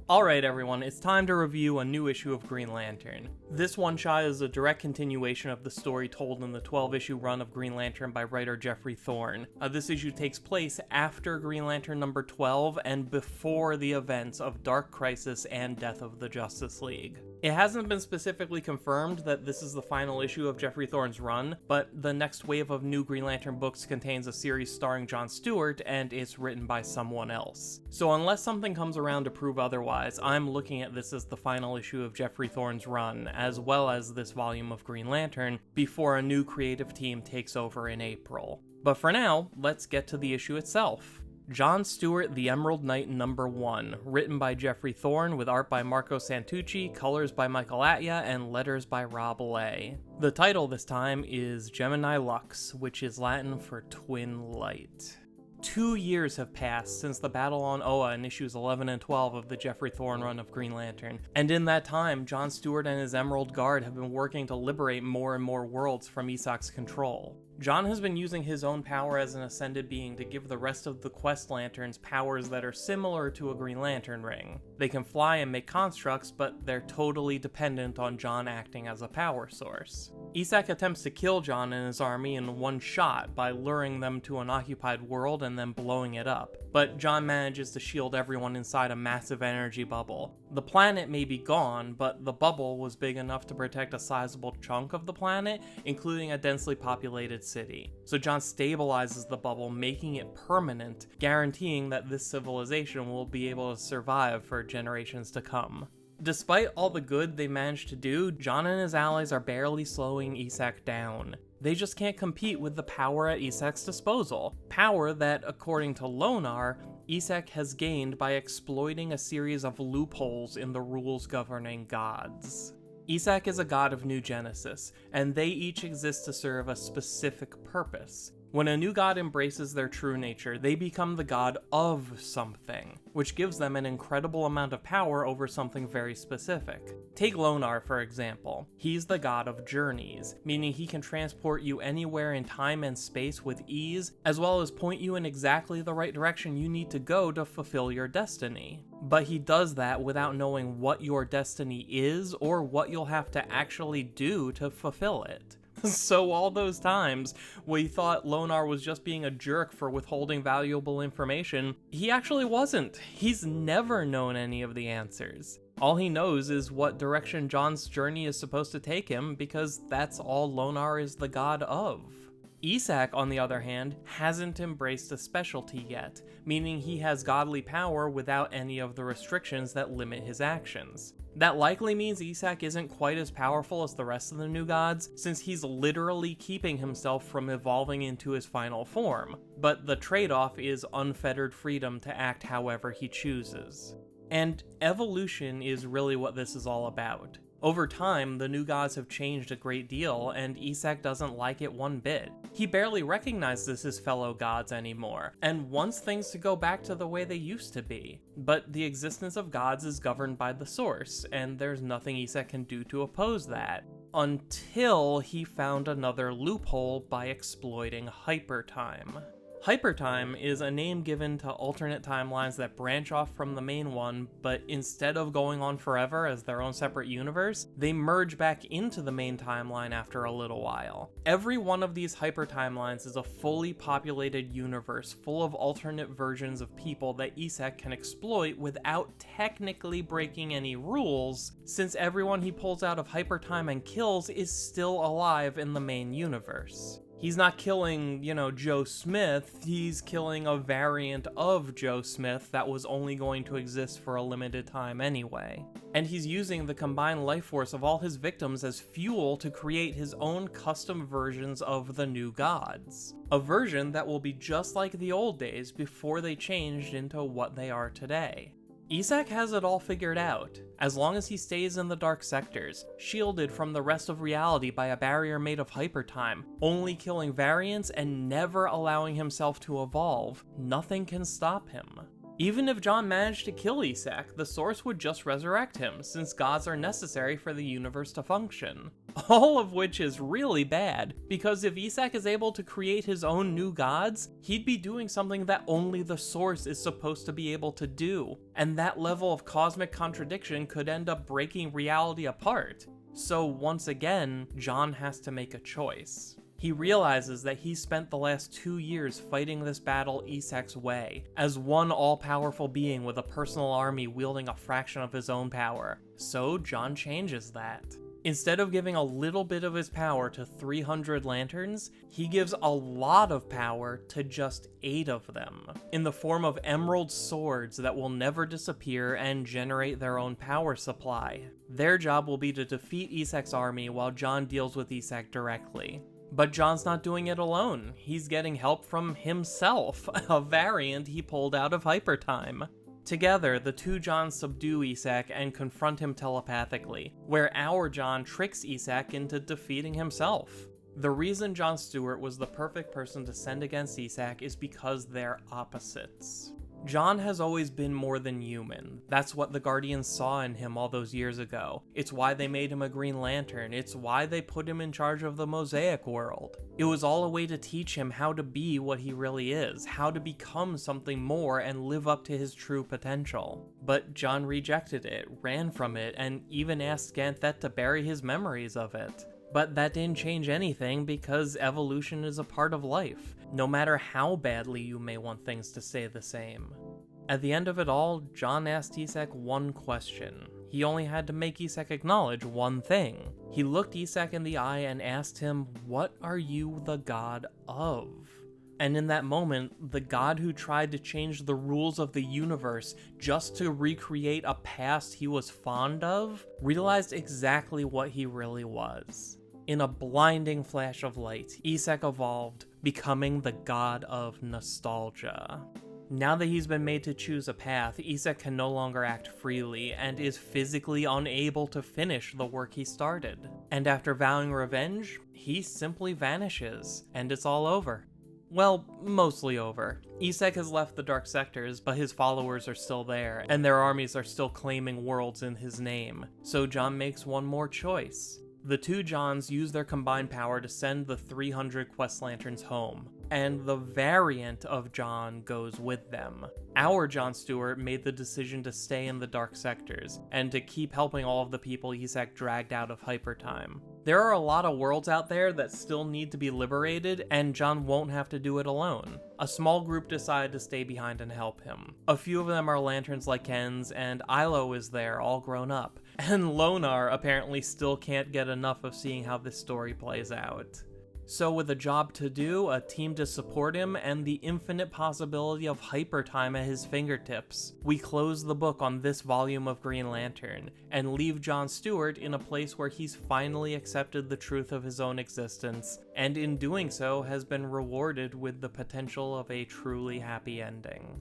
Alright everyone, it's time to review a new issue of Green Lantern. This one-shot is a direct continuation of the story told in the 12-issue run of Green Lantern by writer Geoffrey Thorne. This issue takes place after Green Lantern number 12 and before the events of Dark Crisis and Death of the Justice League. It hasn't been specifically confirmed that this is the final issue of Geoffrey Thorne's run, but the next wave of new Green Lantern books contains a series starring John Stewart and it's written by someone else. So unless something comes around to prove otherwise, I'm looking at this as the final issue of Geoffrey Thorne's run, as well as this volume of Green Lantern, before a new creative team takes over in April. But for now, let's get to the issue itself. John Stewart, The Emerald Knight number 1, written by Geoffrey Thorne with art by Marco Santucci, colors by Michael Atiyeh, and letters by Rob Leigh. The title this time is Gemini Lux, which is Latin for Twin Light. 2 years have passed since the battle on Oa in issues 11 and 12 of the Geoffrey Thorne run of Green Lantern, and in that time, John Stewart and his Emerald Guard have been working to liberate more and more worlds from Esak's control. John has been using his own power as an ascended being to give the rest of the Quest Lanterns powers that are similar to a Green Lantern ring. They can fly and make constructs, but they're totally dependent on John acting as a power source. Esak attempts to kill John and his army in one shot by luring them to an occupied world and then blowing it up, but John manages to shield everyone inside a massive energy bubble. The planet may be gone, but the bubble was big enough to protect a sizable chunk of the planet, including a densely populated city. So John stabilizes the bubble, making it permanent, guaranteeing that this civilization will be able to survive for generations to come. Despite all the good they managed to do, John and his allies are barely slowing Esak down. They just can't compete with the power at Esak's disposal. Power that, according to Lonar, Esak has gained by exploiting a series of loopholes in the rules governing gods. Esak is a god of New Genesis, and they each exist to serve a specific purpose. When a new god embraces their true nature, they become the god of something, which gives them an incredible amount of power over something very specific. Take Lonar, for example. He's the god of journeys, meaning he can transport you anywhere in time and space with ease, as well as point you in exactly the right direction you need to go to fulfill your destiny. But he does that without knowing what your destiny is or what you'll have to actually do to fulfill it. So all those times we thought Lonar was just being a jerk for withholding valuable information, he actually wasn't. He's never known any of the answers. All he knows is what direction John's journey is supposed to take him, because that's all Lonar is the god of. Esak, on the other hand, hasn't embraced a specialty yet, meaning he has godly power without any of the restrictions that limit his actions. That likely means Esak isn't quite as powerful as the rest of the new gods, since he's literally keeping himself from evolving into his final form, but the trade-off is unfettered freedom to act however he chooses. And evolution is really what this is all about. Over time, the new gods have changed a great deal, and Esak doesn't like it one bit. He barely recognizes his fellow gods anymore, and wants things to go back to the way they used to be. But the existence of gods is governed by the source, and there's nothing Esak can do to oppose that. Until he found another loophole by exploiting hypertime. Hypertime is a name given to alternate timelines that branch off from the main one, but instead of going on forever as their own separate universe, they merge back into the main timeline after a little while. Every one of these hypertimelines is a fully populated universe full of alternate versions of people that Esak can exploit without technically breaking any rules, since everyone he pulls out of hypertime and kills is still alive in the main universe. He's not killing, Joe Smith, he's killing a variant of Joe Smith that was only going to exist for a limited time anyway. And he's using the combined life force of all his victims as fuel to create his own custom versions of the new gods. A version that will be just like the old days before they changed into what they are today. Esak has it all figured out, as long as he stays in the dark sectors, shielded from the rest of reality by a barrier made of hypertime, only killing variants and never allowing himself to evolve. Nothing can stop him. Even if John managed to kill Esak, the source would just resurrect him, since gods are necessary for the universe to function. All of which is really bad, because if Esak is able to create his own new gods, he'd be doing something that only the source is supposed to be able to do, and that level of cosmic contradiction could end up breaking reality apart. So once again, John has to make a choice. He realizes that he spent the last 2 years fighting this battle Esak's way, as one all-powerful being with a personal army wielding a fraction of his own power. So John changes that. Instead of giving a little bit of his power to 300 lanterns, he gives a lot of power to just 8 of them, in the form of emerald swords that will never disappear and generate their own power supply. Their job will be to defeat Esak's army while John deals with Esak directly. But John's not doing it alone. He's getting help from himself, a variant he pulled out of Hypertime. Together, the two Johns subdue Esak and confront him telepathically, where our John tricks Esak into defeating himself. The reason John Stewart was the perfect person to send against Esak is because they're opposites. John has always been more than human. That's what the Guardians saw in him all those years ago. It's why they made him a Green Lantern. It's why they put him in charge of the Mosaic world. It was all a way to teach him how to be what he really is, how to become something more and live up to his true potential. But John rejected it, ran from it, and even asked Ganthet to bury his memories of it. But that didn't change anything because evolution is a part of life, no matter how badly you may want things to stay the same. At the end of it all, John asked Esak one question. He only had to make Esak acknowledge one thing. He looked Esak in the eye and asked him, "What are you the god of?" And in that moment, the god who tried to change the rules of the universe just to recreate a past he was fond of, realized exactly what he really was. In a blinding flash of light, Esak evolved, becoming the god of nostalgia. Now that he's been made to choose a path, Esak can no longer act freely, and is physically unable to finish the work he started. And after vowing revenge, he simply vanishes, and it's all over. Well, mostly over. Esak has left the Dark Sectors, but his followers are still there, and their armies are still claiming worlds in his name. So John makes one more choice. The two Johns use their combined power to send the 300 Quest Lanterns home, and the variant of John goes with them. Our John Stewart made the decision to stay in the Dark Sectors, and to keep helping all of the people Esak dragged out of Hypertime. There are a lot of worlds out there that still need to be liberated, and John won't have to do it alone. A small group decided to stay behind and help him. A few of them are lanterns like Ken's, and Ilo is there, all grown up. And Lonar apparently still can't get enough of seeing how this story plays out. So with a job to do, a team to support him, and the infinite possibility of Hypertime at his fingertips, we close the book on this volume of Green Lantern, and leave John Stewart in a place where he's finally accepted the truth of his own existence, and in doing so has been rewarded with the potential of a truly happy ending.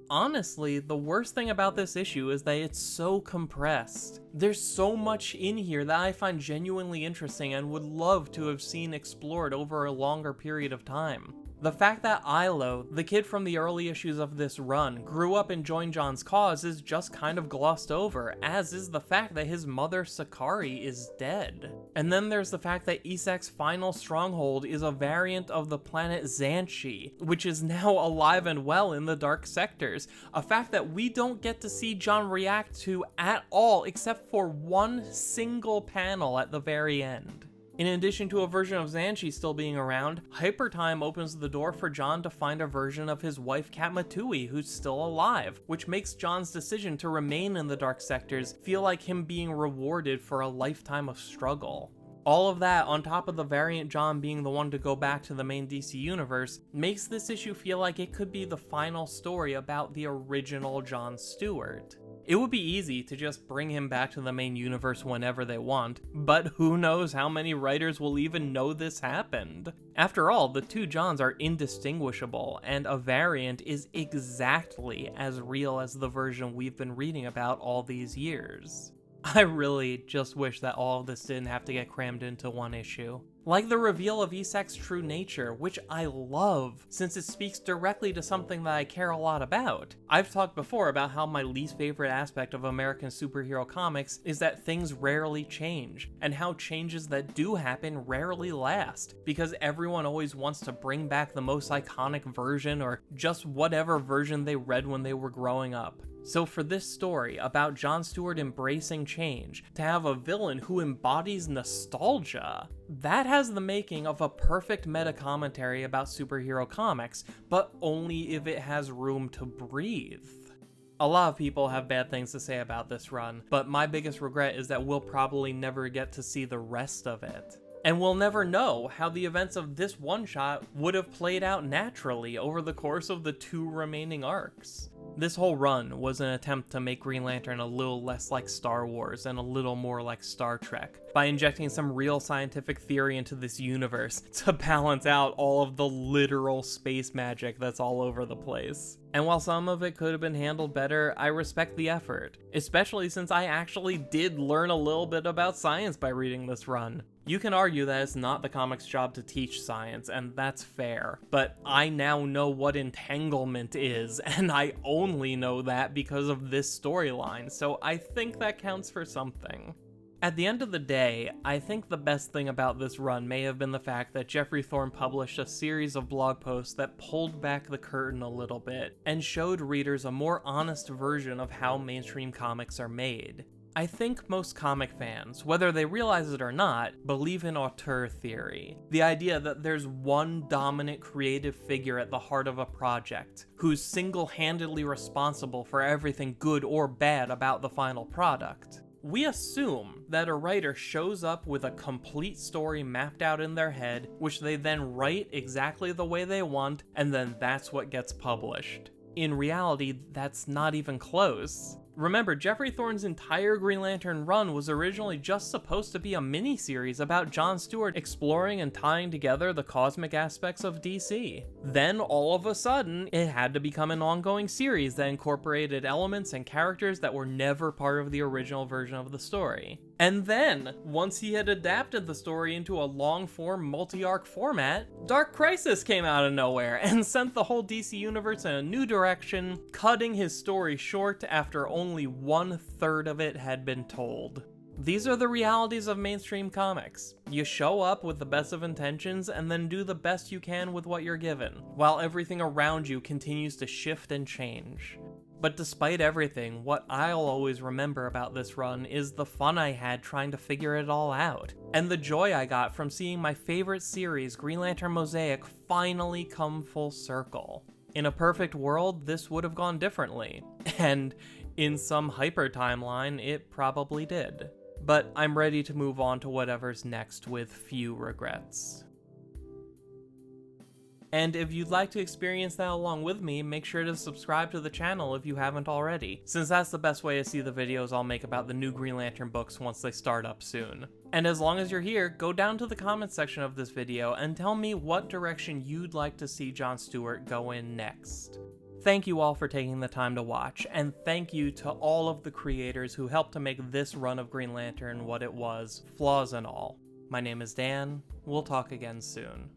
Honestly, the worst thing about this issue is that it's so compressed. There's so much in here that I find genuinely interesting and would love to have seen explored over a longer period of time. The fact that Ilo, the kid from the early issues of this run, grew up and joined John's cause is just kind of glossed over, as is the fact that his mother Sakari is dead. And then there's the fact that Esak's final stronghold is a variant of the planet Xanshi, which is now alive and well in the Dark Sectors, a fact that we don't get to see John react to at all except for one single panel at the very end. In addition to a version of Xanshi still being around, Hypertime opens the door for John to find a version of his wife Katmatui who's still alive, which makes John's decision to remain in the Dark Sectors feel like him being rewarded for a lifetime of struggle. All of that, on top of the variant John being the one to go back to the main DC universe, makes this issue feel like it could be the final story about the original John Stewart. It would be easy to just bring him back to the main universe whenever they want, but who knows how many writers will even know this happened. After all, the two Johns are indistinguishable, and a variant is exactly as real as the version we've been reading about all these years. I really just wish that all of this didn't have to get crammed into one issue. Like the reveal of Esak's true nature, which I love, since it speaks directly to something that I care a lot about. I've talked before about how my least favorite aspect of American superhero comics is that things rarely change, and how changes that do happen rarely last, because everyone always wants to bring back the most iconic version or just whatever version they read when they were growing up. So for this story about John Stewart embracing change, to have a villain who embodies nostalgia, that has the making of a perfect meta-commentary about superhero comics, but only if it has room to breathe. A lot of people have bad things to say about this run, but my biggest regret is that we'll probably never get to see the rest of it. And we'll never know how the events of this one-shot would have played out naturally over the course of the 2 remaining arcs. This whole run was an attempt to make Green Lantern a little less like Star Wars and a little more like Star Trek, by injecting some real scientific theory into this universe to balance out all of the literal space magic that's all over the place. And while some of it could have been handled better, I respect the effort, especially since I actually did learn a little bit about science by reading this run. You can argue that it's not the comic's job to teach science, and that's fair, but I now know what entanglement is, and I only know that because of this storyline, so I think that counts for something. At the end of the day, I think the best thing about this run may have been the fact that Geoffrey Thorne published a series of blog posts that pulled back the curtain a little bit, and showed readers a more honest version of how mainstream comics are made. I think most comic fans, whether they realize it or not, believe in auteur theory. The idea that there's one dominant creative figure at the heart of a project, who's single-handedly responsible for everything good or bad about the final product. We assume that a writer shows up with a complete story mapped out in their head, which they then write exactly the way they want, and then that's what gets published. In reality, that's not even close. Remember, Geoffrey Thorne's entire Green Lantern run was originally just supposed to be a mini-series about John Stewart exploring and tying together the cosmic aspects of DC. Then, all of a sudden, it had to become an ongoing series that incorporated elements and characters that were never part of the original version of the story. And then, once he had adapted the story into a long-form, multi-arc format, Dark Crisis came out of nowhere and sent the whole DC universe in a new direction, cutting his story short after only 1/3 of it had been told. These are the realities of mainstream comics. You show up with the best of intentions and then do the best you can with what you're given, while everything around you continues to shift and change. But despite everything, what I'll always remember about this run is the fun I had trying to figure it all out, and the joy I got from seeing my favorite series, Green Lantern Mosaic, finally come full circle. In a perfect world, this would have gone differently, and in some hyper timeline, it probably did. But I'm ready to move on to whatever's next with few regrets. And if you'd like to experience that along with me, make sure to subscribe to the channel if you haven't already, since that's the best way to see the videos I'll make about the new Green Lantern books once they start up soon. And as long as you're here, go down to the comments section of this video and tell me what direction you'd like to see John Stewart go in next. Thank you all for taking the time to watch, and thank you to all of the creators who helped to make this run of Green Lantern what it was, flaws and all. My name is Dan, we'll talk again soon.